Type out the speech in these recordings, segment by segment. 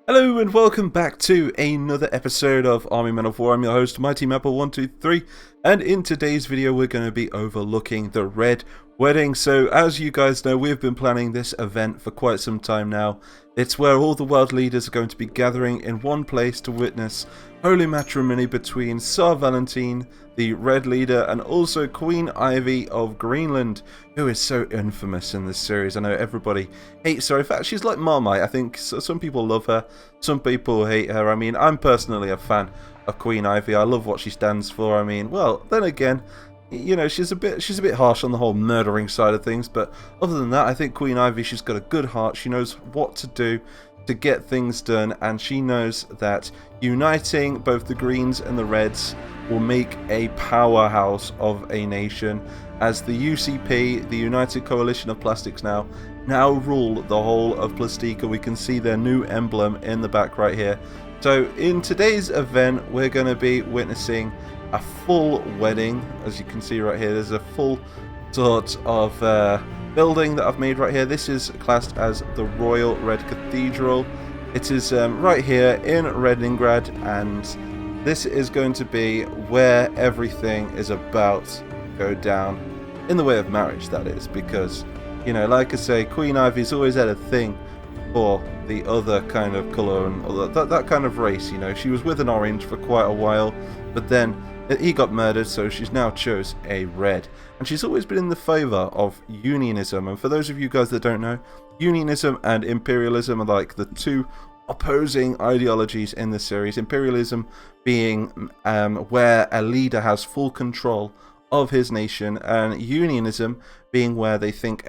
Hello and welcome back to another episode of Army Men of War. I'm your host, Mighty Mapper123, and in today's video we're going to be overlooking the Red Wedding. So as you guys know, we've been planning this event for quite some time now. It's where all the world leaders are going to be gathering in one place to witness holy matrimony between Tsar Valentine, the Red Leader, and also Queen Ivy of Greenland, who is so infamous in this series. I know everybody hates her. In fact, she's like Marmite. I think some people love her, some people hate her. I mean, I'm personally a fan of Queen Ivy. I love what she stands for. I mean, well, then again, you know, she's a bit harsh on the whole murdering side of things, but other than that, I think Queen Ivy, she's got a good heart. She knows what to do to get things done, and she knows that uniting both the Greens and the Reds will make a powerhouse of a nation, as the UCP, the United Coalition of Plastics, now rule the whole of Plastica. We can see their new emblem in the back right here. So in today's event, we're going to be witnessing a full wedding. As you can see right here, there's a full sort of building that I've made right here. This is classed as the Royal Red Cathedral. It is right here in Redningrad, and this is going to be where everything is about to go down, in the way of marriage, that is, because, you know, like I say, Queen Ivy's always had a thing for the other kind of colour and that kind of race. You know, she was with an orange for quite a while, but then he got murdered, so she's now chose a red. And she's always been in the favour of unionism. And for those of you guys that don't know, unionism and imperialism are like the two opposing ideologies in this series. Imperialism being where a leader has full control of his nation, and unionism being where they think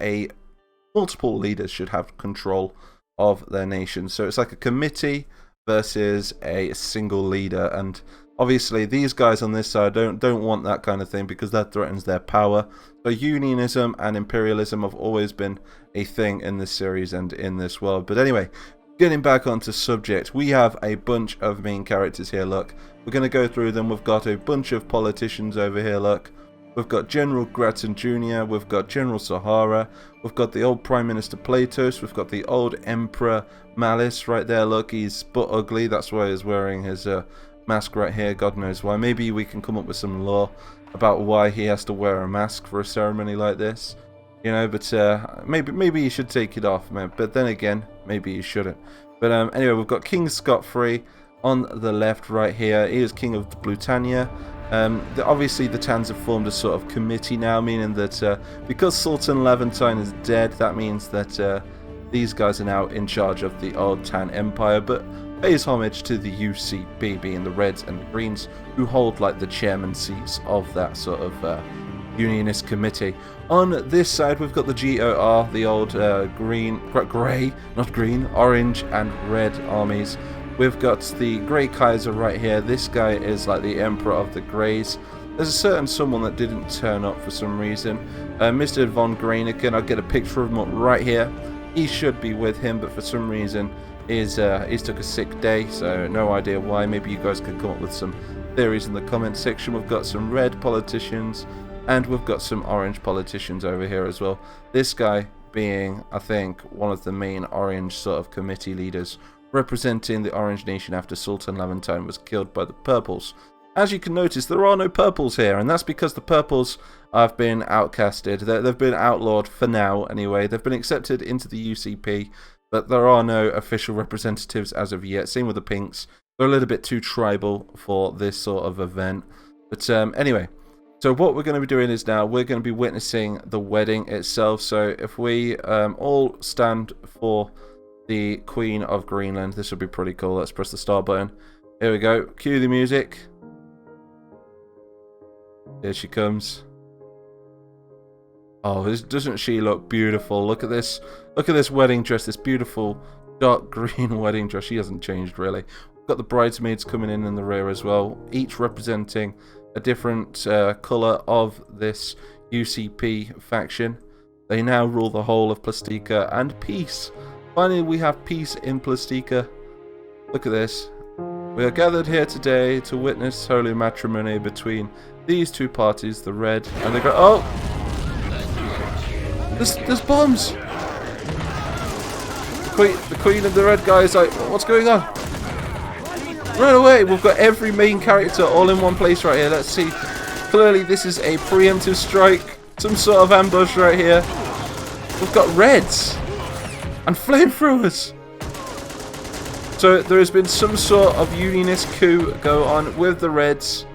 multiple leaders should have control of their nation. So it's like a committee versus a single leader, and obviously these guys on this side don't want that kind of thing, because that threatens their power. So unionism and imperialism have always been a thing in this series and in this world. But anyway, getting back onto subject, we have a bunch of main characters here. Look, we're going to go through them. We've got a bunch of politicians over here. Look, we've got General Grattan Jr., we've got General Sahara, we've got the old Prime Minister Platos, we've got the old Emperor Malice right there. Look, he's but ugly, that's why he's wearing his mask right here. God knows why. Maybe we can come up with some law about why he has to wear a mask for a ceremony like this, you know. But maybe he should take it off, man. But then again, maybe he shouldn't. But anyway, we've got King Scot-Free on the left right here. He is King of Blutania. Obviously the Tans have formed a sort of committee now, meaning that because Sultan Levantine is dead, that means that these guys are now in charge of the old Tan Empire, but pays homage to the UCP, being the Reds and the Greens, who hold like the chairman seats of that sort of unionist committee. On this side, we've got the GOR, the old grey, not green, orange and red armies. We've got the Grey Kaiser right here. This guy is like the Emperor of the Greys. There's a certain someone that didn't turn up for some reason. Mr. von Greineken, I'll get a picture of him up right here. He should be with him, but for some reason he's took a sick day, so no idea why. Maybe you guys could come up with some theories in the comment section. We've got some red politicians, and we've got some orange politicians over here as well. This guy being, I think, one of the main orange sort of committee leaders, representing the Orange Nation after Sultan Levantine was killed by the Purples. As you can notice, there are no Purples here, and that's because the Purples have been outcasted. They've been outlawed for now, anyway. They've been accepted into the UCP, but there are no official representatives as of yet. Same with the Pinks. They're a little bit too tribal for this sort of event. But anyway, so what we're going to be doing is now we're going to be witnessing the wedding itself. So if we all stand for the Queen of Greenland, this would be pretty cool. Let's press the start button. Here we go. Cue the music. Here she comes. Oh, doesn't she look beautiful? Look at this. Look at this wedding dress. This beautiful dark green wedding dress. She hasn't changed really. We've got the bridesmaids coming in the rear as well, each representing a different colour of this UCP faction. They now rule the whole of Plastica, and peace. Finally, we have peace in Plastica. Look at this. We are gathered here today to witness holy matrimony between these two parties, the Red and the Grey. Oh! There's bombs! The queen and the red guy is like, what's going on? Run away! We've got every main character all in one place right here. Let's see. Clearly this is a preemptive strike. Some sort of ambush right here. We've got reds and flamethrowers. So there has been some sort of unionist coup go on with the reds.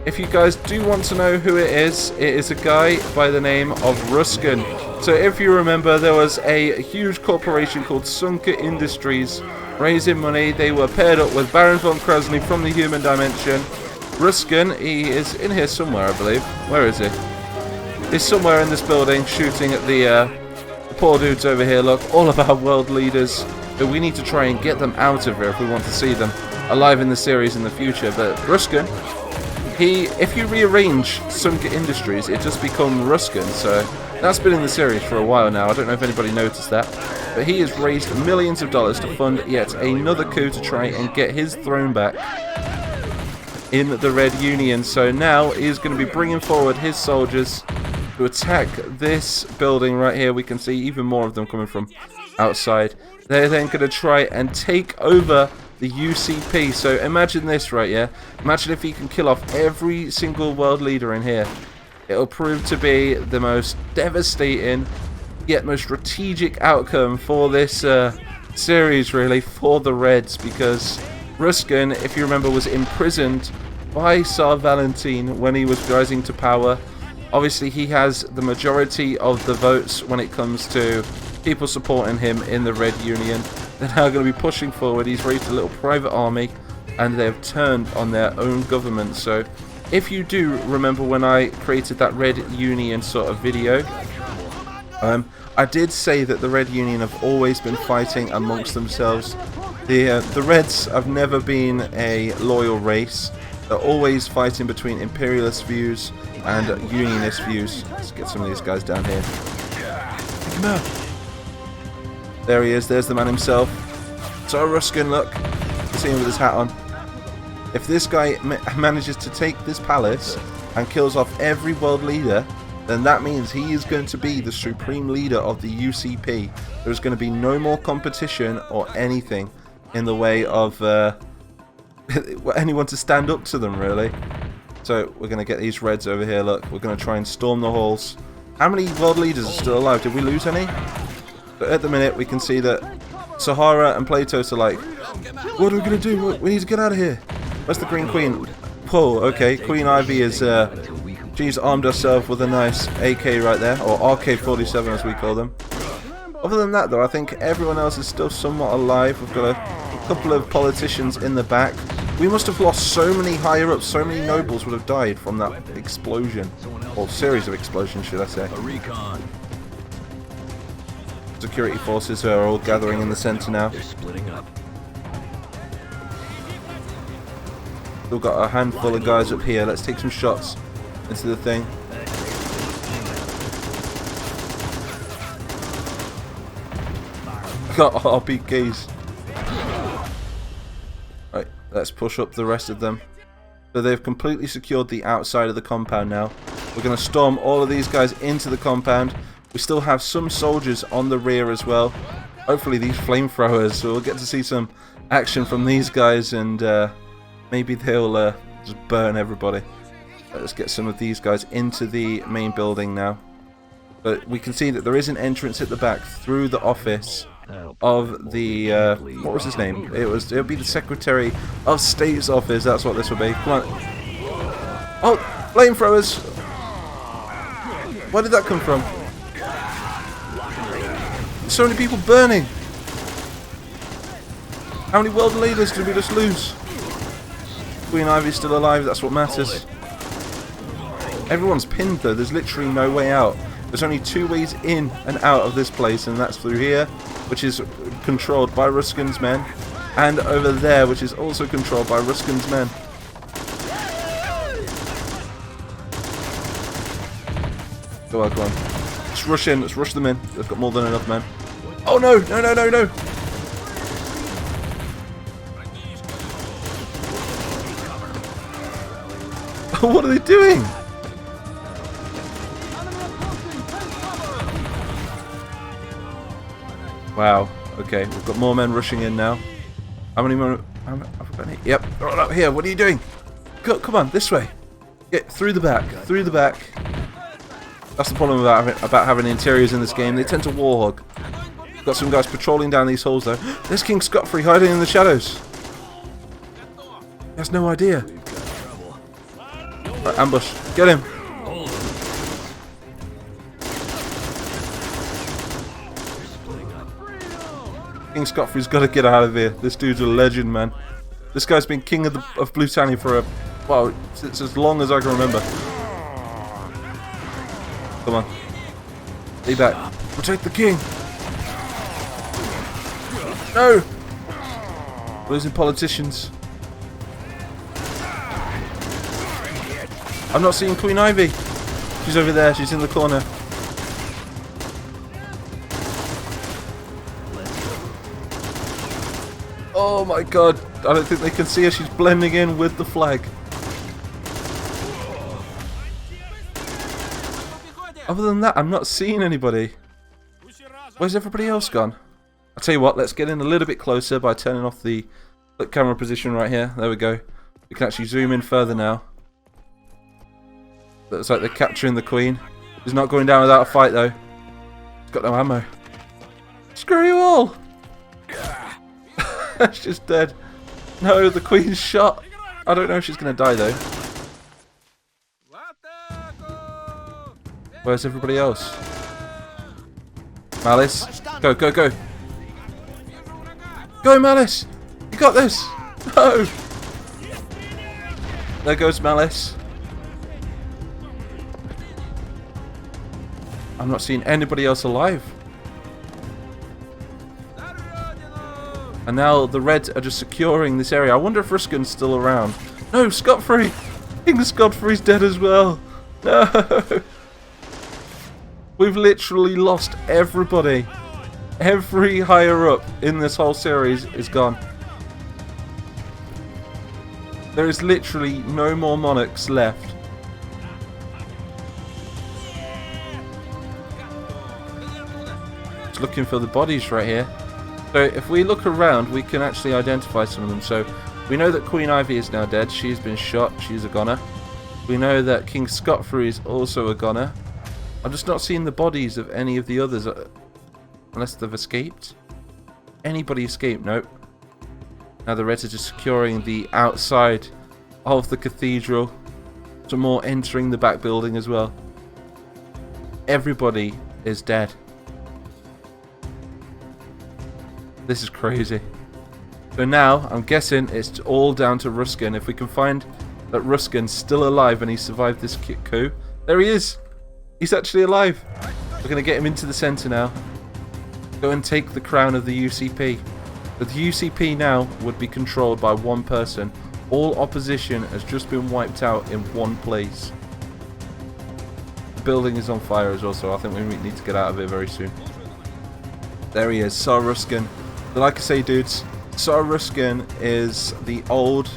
If you guys do want to know who it is a guy by the name of Ruskin. So if you remember, there was a huge corporation called Sunker Industries raising money. They were paired up with Baron von Krasny from the Human Dimension. Ruskin, he is in here somewhere, I believe. Where is he? He's somewhere in this building shooting at the poor dudes over here. Look, all of our world leaders. But we need to try and get them out of here if we want to see them alive in the series in the future. But Ruskin, if you rearrange Sunker Industries, it just becomes Ruskin. So that's been in the series for a while now. I don't know if anybody noticed that. But he has raised millions of dollars to fund yet another coup to try and get his throne back in the Red Union. So now he's going to be bringing forward his soldiers to attack this building right here. We can see even more of them coming from outside. They're then going to try and take over the UCP. So imagine this right here. Imagine if he can kill off every single world leader in here. It'll prove to be the most devastating yet most strategic outcome for this series, really, for the Reds, because Ruskin, if you remember, was imprisoned by Tsar Valentine when he was rising to power. Obviously he has the majority of the votes when it comes to people supporting him in the Red Union. They're now going to be pushing forward. He's raised a little private army and they've turned on their own government. So if you do remember when I created that Red Union sort of video, I did say that the Red Union have always been fighting amongst themselves. The Reds have never been a loyal race. They're always fighting between imperialist views and unionist views. Let's get some of these guys down here. Take him out. There he is. There's the man himself. So Ruskin, look. You see him with his hat on. If this guy manages to take this palace and kills off every world leader, then that means he is going to be the supreme leader of the UCP. There's going to be no more competition or anything in the way of anyone to stand up to them, really. So we're going to get these Reds over here. Look, we're going to try and storm the halls. How many world leaders are still alive? Did we lose any? But at the minute, we can see that Sahara and Platos are like, what are we going to do? We need to get out of here. Where's the Green Queen? Whoa, okay. Queen Ivy is... she's armed herself with a nice AK right there, or RK-47 as we call them. Other than that, though, I think everyone else is still somewhat alive. We've got a couple of politicians in the back. We must have lost so many higher-ups, so many nobles would have died from that explosion. Or series of explosions, should I say. Security forces are all gathering in the centre now. We've got a handful of guys up here. Let's take some shots into the thing. Got RPKs. Right, let's push up the rest of them. So they've completely secured the outside of the compound now. We're going to storm all of these guys into the compound. We still have some soldiers on the rear as well. Hopefully these flamethrowers, so we'll get to see some action from these guys, and maybe they'll just burn everybody. Let's get some of these guys into the main building now. But we can see that there is an entrance at the back through the office of the what was his name? It'll be the Secretary of State's office. That's what this will be. Come on. Oh, flamethrowers! Where did that come from? So many people burning. How many world leaders did we just lose? Queen Ivy's still alive. That's what matters. Everyone's pinned though. There's literally no way out. There's only two ways in and out of this place, and that's through here, which is controlled by Ruskin's men, and over there, which is also controlled by Ruskin's men. Go on, go on. Let's rush in. Let's rush them in. They've got more than enough men. Oh no! No! No! No! No! What are they doing? Wow. Okay, we've got more men rushing in now. How many more? Have we got any? Yep, right up here. What are you doing? Go, come on, this way. Get through the back. Through the back. That's the problem about having interiors in this game. They tend to warhog. Got some guys patrolling down these holes though. There's King Scot-free hiding in the shadows. He has no idea. Right, ambush. Get him. King Scot-free's got to get out of here. This dude's a legend, man. This guy's been king of Britannia for well, since as long as I can remember. Come on. Stay back. Protect the king. No! We're losing politicians. I'm not seeing Queen Ivy. She's over there. She's in the corner. Oh my god. I don't think they can see her. She's blending in with the flag. Other than that, I'm not seeing anybody. Where's everybody else gone? I'll tell you what, let's get in a little bit closer by turning off the camera position right here. There we go. We can actually zoom in further now. Looks like they're capturing the queen. She's not going down without a fight though. She's got no ammo. Screw you all! She's dead. No, the queen's shot. I don't know if she's going to die though. Where's everybody else? Malice. Go, go, go. Go, Malice. You got this. No. There goes Malice. I'm not seeing anybody else alive. And now the Reds are just securing this area. I wonder if Ruskin's still around. No, Scot-free. King Scot-free's dead as well. No. We've literally lost everybody. Every higher up in this whole series is gone. There is literally no more monarchs left. Just looking for the bodies right here. So if we look around, we can actually identify some of them. So we know that Queen Ivy is now dead. She's been shot. She's a goner. We know that King Scot-free is also a goner. I'm just not seeing the bodies of any of the others, unless they've escaped. Anybody escaped? Nope. Now the Reds are just securing the outside of the cathedral. Some more entering the back building as well. Everybody is dead. This is crazy. So now, I'm guessing it's all down to Ruskin. If we can find that Ruskin's still alive and he survived this coup. There he is! He's actually alive! We're going to get him into the centre now. Go and take the crown of the UCP. But the UCP now would be controlled by one person. All opposition has just been wiped out in one place. The building is on fire as well, so I think we need to get out of here very soon. There he is, Tsar Ruskin. But like I say, dudes, Tsar Ruskin is the old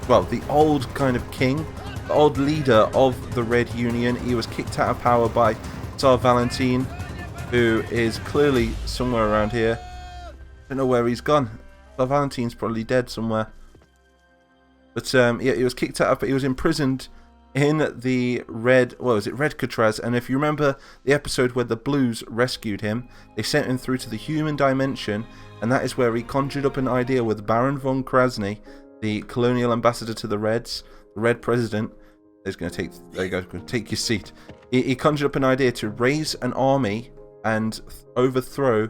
kind of king, the old leader of the Red Union. He was kicked out of power by Tsar Valentine, who is clearly somewhere around here. I don't know where he's gone. Tsar Valentine's probably dead somewhere. But yeah, he was kicked out, but he was imprisoned in the Red Catraz. And if you remember the episode where the Blues rescued him, they sent him through to the human dimension, and that is where he conjured up an idea with Baron von Krasny, the colonial ambassador to the Reds, the Red president. He's going to take, there you go, take your seat. He conjured up an idea to raise an army and overthrow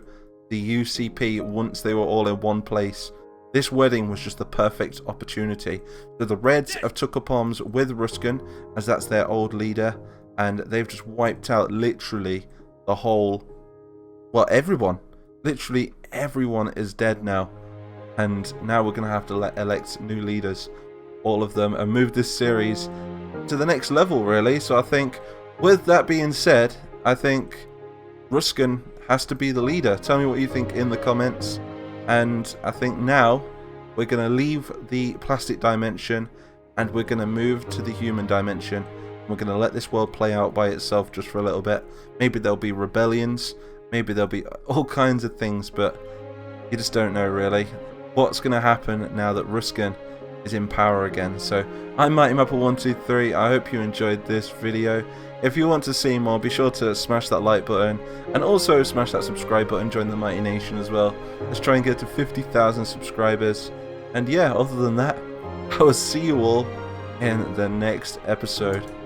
the UCP once they were all in one place. This wedding was just the perfect opportunity. So the Reds have took up arms with Ruskin, as that's their old leader, and they've just wiped out literally the whole, well, everyone. Literally everyone is dead now. And now we're going to have to elect new leaders, all of them, and move this series to the next level, really. So I think, with that being said, I think Ruskin has to be the leader. Tell me what you think in the comments. And I think now we're going to leave the plastic dimension and we're going to move to the human dimension. We're going to let this world play out by itself just for a little bit. Maybe there'll be rebellions maybe there'll be all kinds of things, but you just don't know really what's going to happen now that Ruskin is in power again. So I'm MightyMapple123. I hope you enjoyed this video. If you want to see more, be sure to smash that like button and also smash that subscribe button. Join the Mighty Nation as well. Let's try and get to 50,000 subscribers. And yeah, other than that, I will see you all in the next episode.